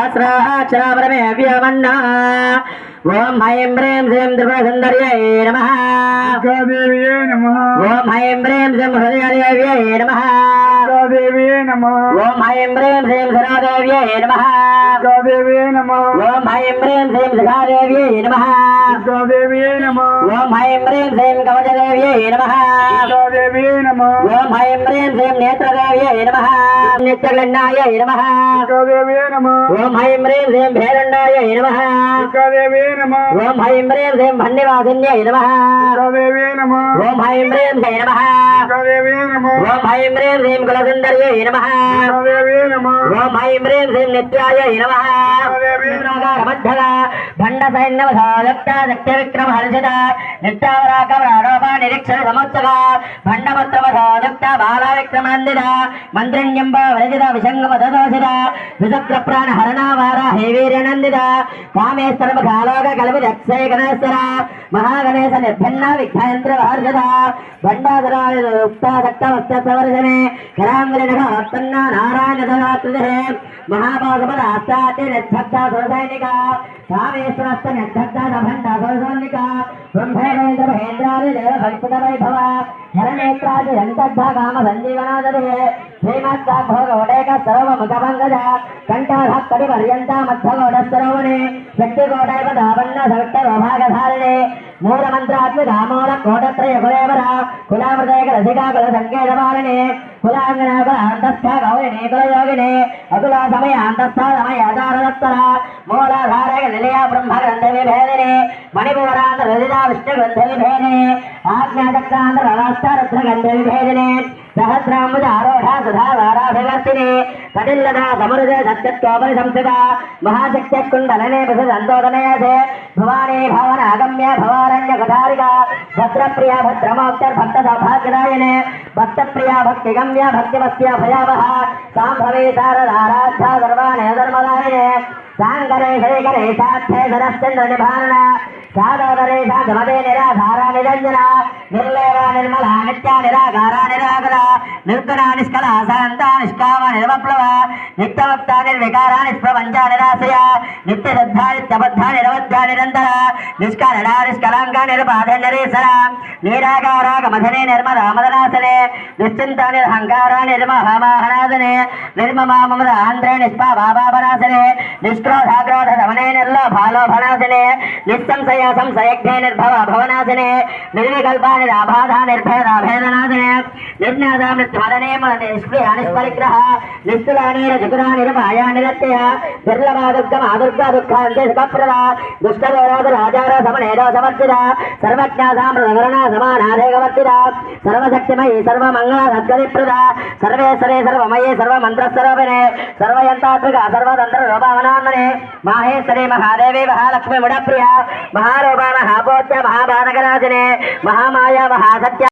सहस्राक्षरावरमे व्योमन्ना ओम ऐं ह्रीं श्रीं त्रिपुरसुन्दर्यै नमः देव्यै नमः ओम ऐं ह्रीं श्रीं हृदयदेव्यै नमः देव्यै नमः ओम ऐं ह्रीं श्रीं सरादेव्यै नमः देव्यै नमः ओम ऐं ह्रीं श्रीं सखादेव्यै नमः देव्यै नमः ओम ऐं ह्रीं श्रीं कवचदेव्यै नमः देव्यै नमः ओम ऐं ह्रीं श्रीं नेत्रदेव्यै नमः नित्यगण्णायै नमः देव्यै नमः ओम ऐं ह्रीं श्रीं भैरण्डायै नमः देव्यै नमः ओम ऐं ह्रीं श्रीं भण्डिवासिन्यै नमः देव्यै नमः ओम ऐं ह्रीं श्रीं नमः देव्यै नमः ओम ऐं ह्रीं श्रीं कुलसुन्दर्यै नमः देव्यै नमः ओम ऐं ह्रीं श्रीं नित्यायै नमः मध्यदा भण्डसैन्यवधादत्ता शक्तिविक्रमहर्षिता नित्यावराकवरारोपा निरीक्षण समुत्सवा भण्डपत्रवधादत्ता बालाविक्रमनन्दिता मन्त्रिण्यम्बा वरजिता विशङ्गमददोषिता विचक्रप्राणहरणावारा हेवीर्यनन्दिता कामेश्वरमुखालोक कल्पितक्षय गणेश्वरा महागणेश निर्भिन्ना विघ्नयन्त्रवार्षदा भण्डाधरायुक्ता शक्तवस्त्रवर्जने कराङ्गलिनः उत्पन्ना नारायणसदाकृतिः महाभागवदास्ताते निर्धक्ता सुरसैनिका कामेश्वरस्थ निर्धक्ता दभण्डा सुरसैनिका ब्रह्मेन्द्र महेन्द्रादि देव संस्कृत वैभव हरनेत्रादि रंतद्धा काम संजीवनादे श्रीमद्भोगोडेक सर्वमुखभङ्गज कंठाधक्कटि पर्यन्ता मध्यगोडस्तरोवणे शक्तिगोडैवदावन्न सविट्टरोभागधारिणे मूलमन्त्रात्मिका मूलकोटत्रय कुलेवर कुलामृतैक रसिका कुलसङ्केतपालिने कुलाङ्गना कुलान्तस्था गौरिणे कुलयोगिने अकुला समय अंतस्था समय आधारदत्तर मूलाधारक निलया ब्रह्मग्रन्थ विभेदिने मणिपूरांत रजिता विष्णुग्रन्थ विभेदिने आज्ञाचक्रांत रणास्ता रुद्रग्रन्थ विभेदिने सहस्रांबुज आरोढ़ा सुधा वाराभिवर्तिने कटिल्लता समृद्ध सत्यत्वोपरि संस्थिता महाशक्त्य कुण्डलने प्रसदन्तोदनयसे भवानी भवन आगम्य भवारण्य कटारिका भद्रप्रिया भद्रमोक्तर भक्त सौभाग्यदायिने भक्तप्रिया भक्तिगम्य भक्तिवस्या भयावह सांभवे शारदाराध्या सर्वाणे धर्मदायिने सांगरे श्रीकरे साध्ये सरश्चन्द्र निभानना सादोदरे साधमते निराधारा निरंजना निर्लेवा निर्मला नित्या निराकारा निराकरा निर्गुणा निष्कला शांता निष्कामा निर्वप्लवा नित्यवक्ता निर्विकारा निष्प्रपंचा निराशया नित्यश्रद्धा नित्यबद्धा निरवध्या निरंतरा निष्कारणा निष्कलांका निर्बाध निरेसरा निराकारा गमधने निर्मला मदनासने निश्चिंता निर्हंकारा निर्महामाहनासने निर्ममा ममदा आंध्रे निष्पाभाभावनासने निष्क्रोधाक्रोध दमने निर्लोभालोभनासने निस्संशय संशयज्ञे निर्भव भवनासने निर्विकल्पा निराबाधा निर्भेदा भेदनासने निर्ज्ञाता मृत्युमदने निष्क्रिया निष्परिग्रह निस्तुला निरजगुरा निरमाया निरत्यय दुर्लभा दुर्गमा दुर्गा दुःखान्ते सुखप्रदा दुष्टदोरादुराचार समनेदो समर्थिता सर्वज्ञा साम्प्रदकरणा समानादेकवर्तिता सर्वशक्तिमयी सर्वमङ्गला सद्गतिप्रदा सर्वेश्वरे सर्वमये सर्वमन्त्रस्वरूपिणे सर्वयन्त्रात्मिका सर्वतन्त्ररूपावनान्मने माहेश्वरी महादेवी महालक्ष्मी मुडप्रिया महारूपा महाभोज्य महाभानकराजने महामाया महासत्य